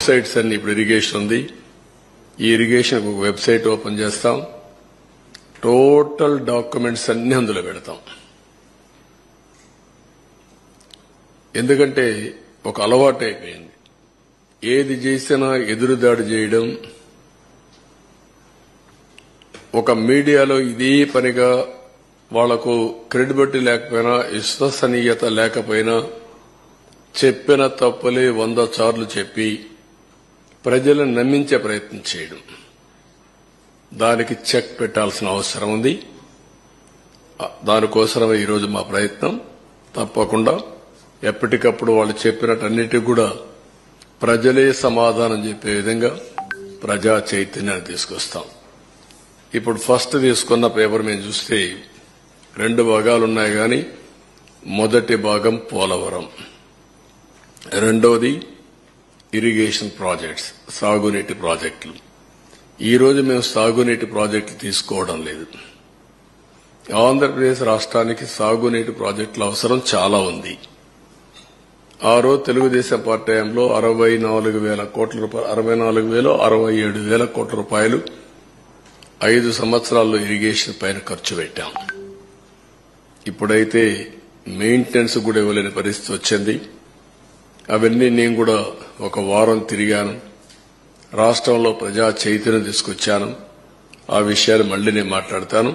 Websites అన్ని ఇప్పుడు irrigation ఉంది. ఈ ఇరిగేషన్ ఒక వెబ్సైట్ ఓపెన్ చేస్తాం. టోటల్ డాక్యుమెంట్స్ అన్ని అందులో పెడతాం. ఎందుకంటే ఒక అలవాటు అయిపోయింది. ఏది చేసినా ఎదురుదాడి చేయడం, ఒక మీడియాలో ఇదే పనిగా వాళ్లకు క్రెడిబిలిటీ లేకపోయినా, విశ్వసనీయత లేకపోయినా చెప్పిన తప్పులే 100 సార్లు చెప్పి ప్రజలను నమ్మించే ప్రయత్నం చేయడం, దానికి చెక్ పెట్టాల్సిన అవసరం ఉంది. దానికోసమే ఈరోజు మా ప్రయత్నం. తప్పకుండా ఎప్పటికప్పుడు వాళ్ళు చెప్పినట్టన్నిటికీ కూడా ప్రజలే సమాధానం చెప్పే విధంగా ప్రజా చైతన్యాన్ని తీసుకొస్తాం. ఇప్పుడు ఫస్ట్ తీసుకున్న పేపర్ మేము చూస్తే 2 భాగాలున్నాయి. కానీ మొదటి భాగం పోలవరం, రెండోది ఇరిగేషన్ ప్రాజెక్ట్స్, సాగునీటి ప్రాజెక్టులు. ఈ రోజు మేము సాగునీటి ప్రాజెక్టులు తీసుకోవడం లేదు. ఆంధ్రప్రదేశ్ రాష్ట్రానికి సాగునీటి ప్రాజెక్టుల అవసరం చాలా ఉంది. ఆ రోజు తెలుగుదేశం పార్టీ టైంలో 64,000 కోట్ల రూపాయలు, 67,000 కోట్ల రూపాయలు 5 సంవత్సరాల్లో ఇరిగేషన్ పైన ఖర్చు పెట్టాం. ఇప్పుడైతే మెయింటెనెన్స్ కూడా ఇవ్వలేని పరిస్థితి వచ్చింది. అవన్నీ నేను కూడా ఒక వారం తిరిగాను. రాష్ట్రంలో ప్రజా చైతన్యం తీసుకొచ్చాను. ఆ విషయాలు మళ్లీ నేను మాట్లాడతాను.